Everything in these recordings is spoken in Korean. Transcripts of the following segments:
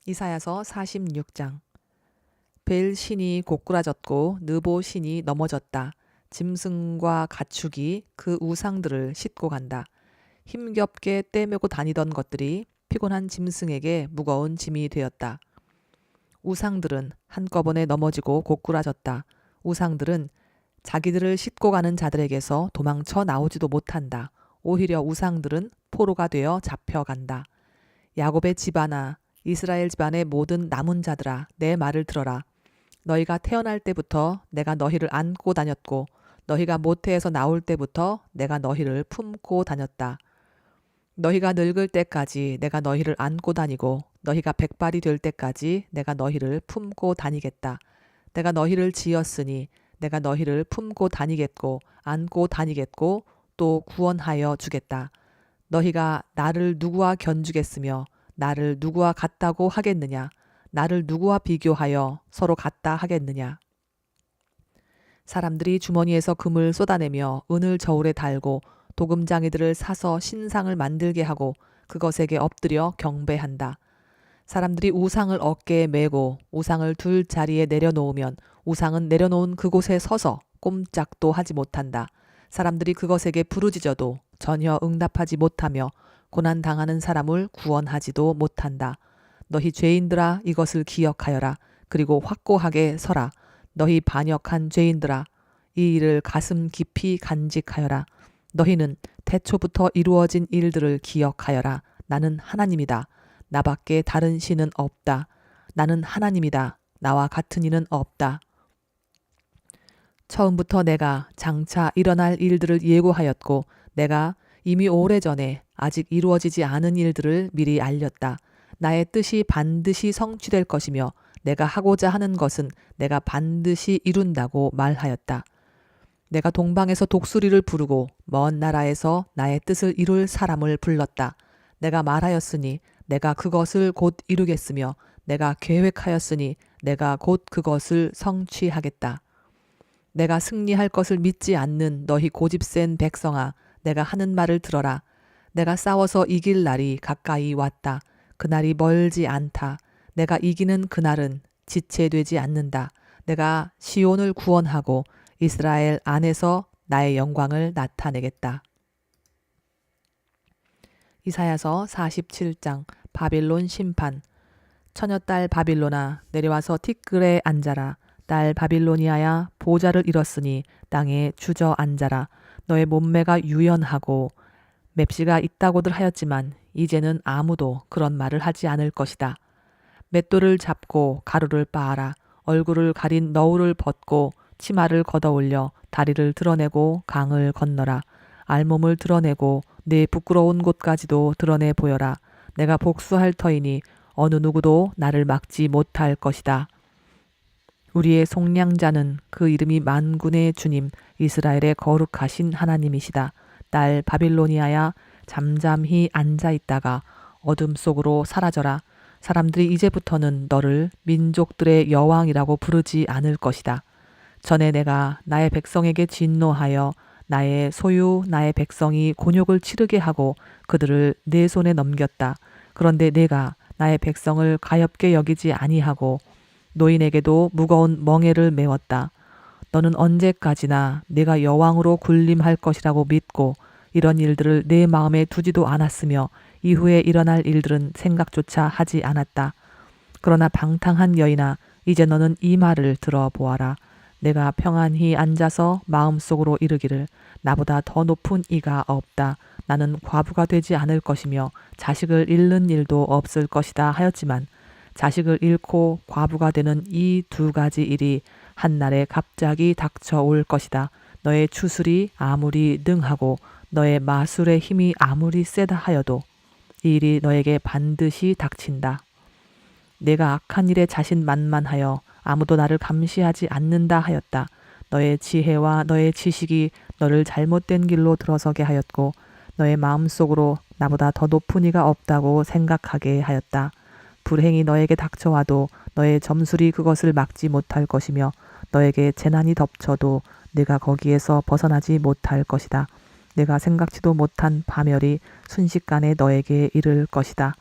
이사야서 46장. 벨 신이 고꾸라졌고 느보 신이 넘어졌다. 짐승과 가축이 그 우상들을 싣고 간다. 힘겹게 떼매고 다니던 것들이 피곤한 짐승에게 무거운 짐이 되었다. 우상들은 한꺼번에 넘어지고 고꾸라졌다. 우상들은 자기들을 싣고 가는 자들에게서 도망쳐 나오지도 못한다. 오히려 우상들은 포로가 되어 잡혀간다. 야곱의 집안아, 이스라엘 집안의 모든 남은 자들아, 내 말을 들어라. 너희가 태어날 때부터 내가 너희를 안고 다녔고 너희가 모태에서 나올 때부터 내가 너희를 품고 다녔다. 너희가 늙을 때까지 내가 너희를 안고 다니고 너희가 백발이 될 때까지 내가 너희를 품고 다니겠다. 내가 너희를 지었으니 내가 너희를 품고 다니겠고 안고 다니겠고 또 구원하여 주겠다. 너희가 나를 누구와 견주겠으며 나를 누구와 같다고 하겠느냐? 나를 누구와 비교하여 서로 같다 하겠느냐? 사람들이 주머니에서 금을 쏟아내며 은을 저울에 달고 도금장이들을 사서 신상을 만들게 하고 그것에게 엎드려 경배한다. 사람들이 우상을 어깨에 메고 우상을 둘 자리에 내려놓으면 우상은 내려놓은 그곳에 서서 꼼짝도 하지 못한다. 사람들이 그것에게 부르짖어도 전혀 응답하지 못하며 고난당하는 사람을 구원하지도 못한다. 너희 죄인들아 이것을 기억하여라. 그리고 확고하게 서라. 너희 반역한 죄인들아 이 일을 가슴 깊이 간직하여라. 너희는 태초부터 이루어진 일들을 기억하여라. 나는 하나님이다. 나밖에 다른 신은 없다. 나는 하나님이다. 나와 같은 이는 없다. 처음부터 내가 장차 일어날 일들을 예고하였고 내가 이미 오래전에 아직 이루어지지 않은 일들을 미리 알렸다. 나의 뜻이 반드시 성취될 것이며 내가 하고자 하는 것은 내가 반드시 이룬다고 말하였다. 내가 동방에서 독수리를 부르고 먼 나라에서 나의 뜻을 이룰 사람을 불렀다. 내가 말하였으니 내가 그것을 곧 이루겠으며 내가 계획하였으니 내가 곧 그것을 성취하겠다. 내가 승리할 것을 믿지 않는 너희 고집센 백성아, 내가 하는 말을 들어라. 내가 싸워서 이길 날이 가까이 왔다. 그날이 멀지 않다. 내가 이기는 그날은 지체되지 않는다. 내가 시온을 구원하고 이스라엘 안에서 나의 영광을 나타내겠다. 이사야서 47장. 바빌론 심판. 처녀딸 바빌론아, 내려와서 티끌에 앉아라. 딸 바빌로니아야, 보좌를 잃었으니 땅에 주저앉아라. 너의 몸매가 유연하고 맵시가 있다고들 하였지만 이제는 아무도 그런 말을 하지 않을 것이다. 맷돌을 잡고 가루를 빻아라. 얼굴을 가린 너울을 벗고 치마를 걷어올려 다리를 드러내고 강을 건너라. 알몸을 드러내고 네 부끄러운 곳까지도 드러내 보여라. 내가 복수할 터이니 어느 누구도 나를 막지 못할 것이다. 우리의 속량자는 그 이름이 만군의 주님 이스라엘의 거룩하신 하나님이시다. 딸 바빌로니아야, 잠잠히 앉아 있다가 어둠 속으로 사라져라. 사람들이 이제부터는 너를 민족들의 여왕이라고 부르지 않을 것이다. 전에 내가 나의 백성에게 진노하여 나의 소유 나의 백성이 곤욕을 치르게 하고 그들을 내 손에 넘겼다. 그런데 내가 나의 백성을 가엾게 여기지 아니하고 노인에게도 무거운 멍에를 메웠다. 너는 언제까지나 내가 여왕으로 군림할 것이라고 믿고 이런 일들을 내 마음에 두지도 않았으며 이후에 일어날 일들은 생각조차 하지 않았다. 그러나 방탕한 여인아, 이제 너는 이 말을 들어보아라. 내가 평안히 앉아서 마음속으로 이르기를 나보다 더 높은 이가 없다. 나는 과부가 되지 않을 것이며 자식을 잃는 일도 없을 것이다 하였지만 자식을 잃고 과부가 되는 이 두 가지 일이 한날에 갑자기 닥쳐올 것이다. 너의 추술이 아무리 능하고 너의 마술의 힘이 아무리 세다 하여도 이 일이 너에게 반드시 닥친다. 내가 악한 일에 자신만만하여 아무도 나를 감시하지 않는다 하였다. 너의 지혜와 너의 지식이 너를 잘못된 길로 들어서게 하였고 너의 마음속으로 나보다 더 높은 이가 없다고 생각하게 하였다. 불행이 너에게 닥쳐와도 너의 점술이 그것을 막지 못할 것이며 너에게 재난이 덮쳐도 네가 거기에서 벗어나지 못할 것이다. 내가 생각지도 못한 파멸이 순식간에 너에게 이를 것이다.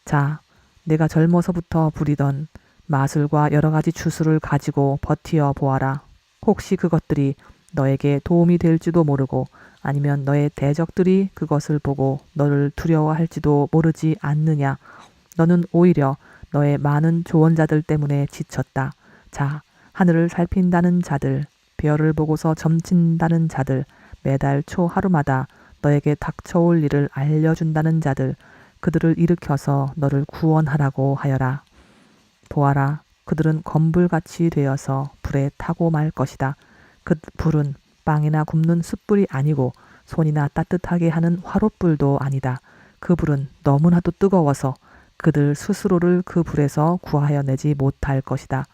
자, 내가 젊어서부터 부리던 마술과 여러 가지 주술을 가지고 버티어 보아라. 혹시 그것들이 너에게 도움이 될지도 모르고 아니면 너의 대적들이 그것을 보고 너를 두려워할지도 모르지 않느냐. 너는 오히려 너의 많은 조언자들 때문에 지쳤다. 자, 하늘을 살핀다는 자들, 별을 보고서 점친다는 자들, 매달 초 하루마다 너에게 닥쳐올 일을 알려준다는 자들, 그들을 일으켜서 너를 구원하라고 하여라. 보아라, 그들은 검불같이 되어서 불에 타고 말 것이다. 그 불은 빵이나 굽는 숯불이 아니고 손이나 따뜻하게 하는 화롯불도 아니다. 그 불은 너무나도 뜨거워서 그들 스스로를 그 불에서 구하여 내지 못할 것이다.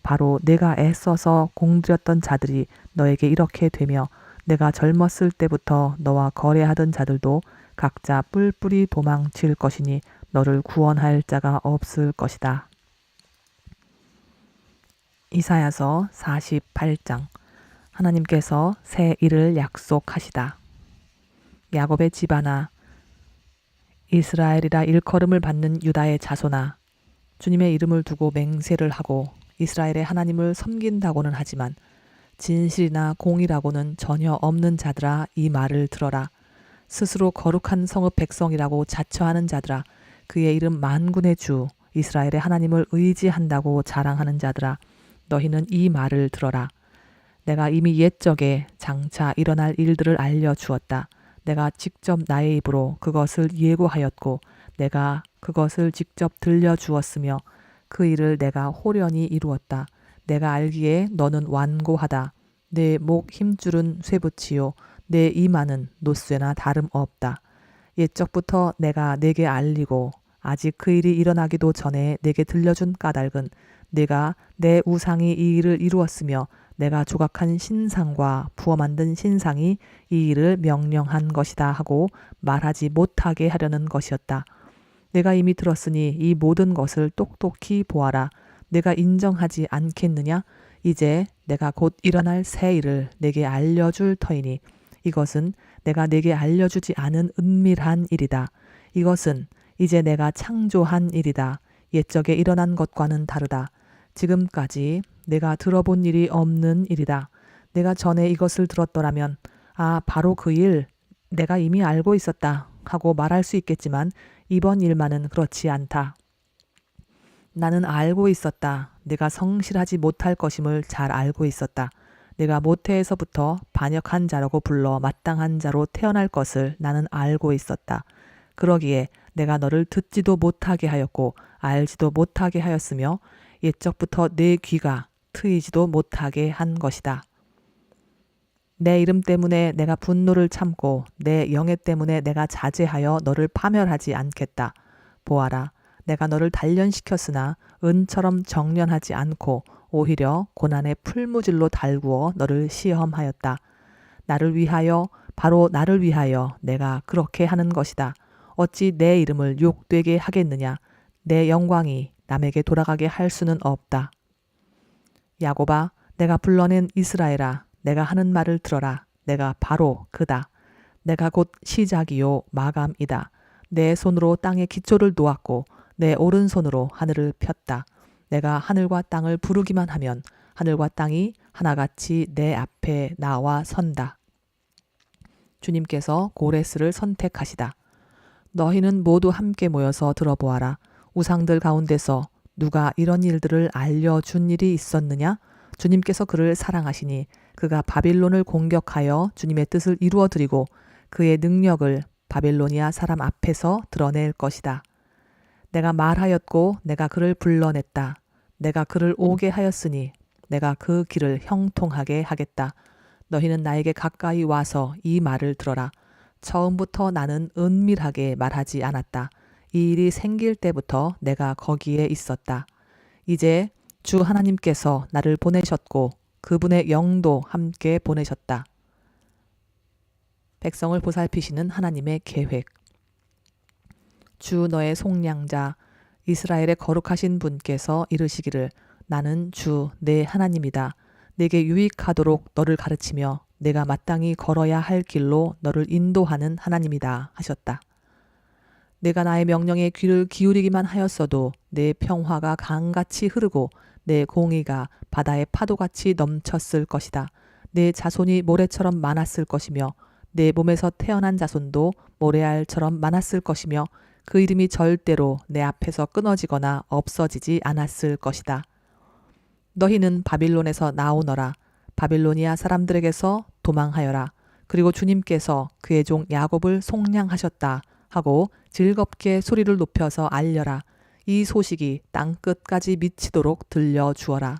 바로 내가 애써서 공들였던 자들이 너에게 이렇게 되며 내가 젊었을 때부터 너와 거래하던 자들도 각자 뿔뿔이 도망칠 것이니 너를 구원할 자가 없을 것이다. 이사야서 48장. 하나님께서 새 일을 약속하시다. 야곱의 집안아, 이스라엘이라 일컬음을 받는 유다의 자손아, 주님의 이름을 두고 맹세를 하고 이스라엘의 하나님을 섬긴다고는 하지만 진실이나 공의라고는 전혀 없는 자들아, 이 말을 들어라. 스스로 거룩한 성읍 백성이라고 자처하는 자들아, 그의 이름 만군의 주 이스라엘의 하나님을 의지한다고 자랑하는 자들아, 너희는 이 말을 들어라. 내가 이미 옛적에 장차 일어날 일들을 알려주었다. 내가 직접 나의 입으로 그것을 예고하였고 내가 그것을 직접 들려주었으며 그 일을 내가 호련히 이루었다. 내가 알기에 너는 완고하다. 내 목 힘줄은 쇠붙이요 내 이마는 노쇠나 다름없다. 옛적부터 내가 내게 알리고 아직 그 일이 일어나기도 전에 내게 들려준 까닭은 내가 내 우상이 이 일을 이루었으며 내가 조각한 신상과 부어 만든 신상이 이 일을 명령한 것이다 하고 말하지 못하게 하려는 것이었다. 내가 이미 들었으니 이 모든 것을 똑똑히 보아라. 내가 인정하지 않겠느냐? 이제 내가 곧 일어날 새 일을 내게 알려줄 터이니 이것은 내가 내게 알려주지 않은 은밀한 일이다. 이것은 이제 내가 창조한 일이다. 옛적에 일어난 것과는 다르다. 지금까지 내가 들어본 일이 없는 일이다. 내가 전에 이것을 들었더라면 바로 그 일 내가 이미 알고 있었다 하고 말할 수 있겠지만 이번 일만은 그렇지 않다. 나는 알고 있었다. 내가 성실하지 못할 것임을 잘 알고 있었다. 내가 모태에서부터 반역한 자라고 불러 마땅한 자로 태어날 것을 나는 알고 있었다. 그러기에 내가 너를 듣지도 못하게 하였고 알지도 못하게 하였으며 옛적부터 내 귀가 트이지도 못하게 한 것이다. 내 이름 때문에 내가 분노를 참고 내 영예 때문에 내가 자제하여 너를 파멸하지 않겠다. 보아라, 내가 너를 단련시켰으나 은처럼 정련하지 않고 오히려 고난의 풀무질로 달구어 너를 시험하였다. 나를 위하여, 바로 나를 위하여 내가 그렇게 하는 것이다. 어찌 내 이름을 욕되게 하겠느냐? 내 영광이 남에게 돌아가게 할 수는 없다. 야곱아, 내가 불러낸 이스라엘아, 내가 하는 말을 들어라. 내가 바로 그다. 내가 곧 시작이요 마감이다. 내 손으로 땅의 기초를 놓았고 내 오른손으로 하늘을 폈다. 내가 하늘과 땅을 부르기만 하면 하늘과 땅이 하나같이 내 앞에 나와 선다. 주님께서 고레스를 선택하시다. 너희는 모두 함께 모여서 들어보아라. 우상들 가운데서 누가 이런 일들을 알려준 일이 있었느냐? 주님께서 그를 사랑하시니 그가 바빌론을 공격하여 주님의 뜻을 이루어드리고 그의 능력을 바빌로니아 사람 앞에서 드러낼 것이다. 내가 말하였고 내가 그를 불러냈다. 내가 그를 오게 하였으니 내가 그 길을 형통하게 하겠다. 너희는 나에게 가까이 와서 이 말을 들어라. 처음부터 나는 은밀하게 말하지 않았다. 이 일이 생길 때부터 내가 거기에 있었다. 이제 주 하나님께서 나를 보내셨고 그분의 영도 함께 보내셨다. 백성을 보살피시는 하나님의 계획. 주 너의 속량자 이스라엘의 거룩하신 분께서 이르시기를 나는 주 내 하나님이다. 내게 유익하도록 너를 가르치며 내가 마땅히 걸어야 할 길로 너를 인도하는 하나님이다 하셨다. 내가 나의 명령에 귀를 기울이기만 하였어도 내 평화가 강같이 흐르고 내 공의가 바다의 파도같이 넘쳤을 것이다. 내 자손이 모래처럼 많았을 것이며 내 몸에서 태어난 자손도 모래알처럼 많았을 것이며 그 이름이 절대로 내 앞에서 끊어지거나 없어지지 않았을 것이다. 너희는 바빌론에서 나오너라. 바빌로니아 사람들에게서 도망하여라. 그리고 주님께서 그의 종 야곱을 속량하셨다 하고 즐겁게 소리를 높여서 알려라. 이 소식이 땅 끝까지 미치도록 들려주어라.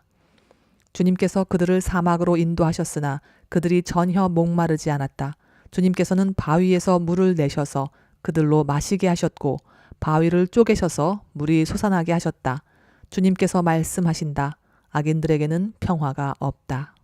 주님께서 그들을 사막으로 인도하셨으나 그들이 전혀 목마르지 않았다. 주님께서는 바위에서 물을 내셔서 그들로 마시게 하셨고 바위를 쪼개셔서 물이 솟아나게 하셨다. 주님께서 말씀하신다. 악인들에게는 평화가 없다.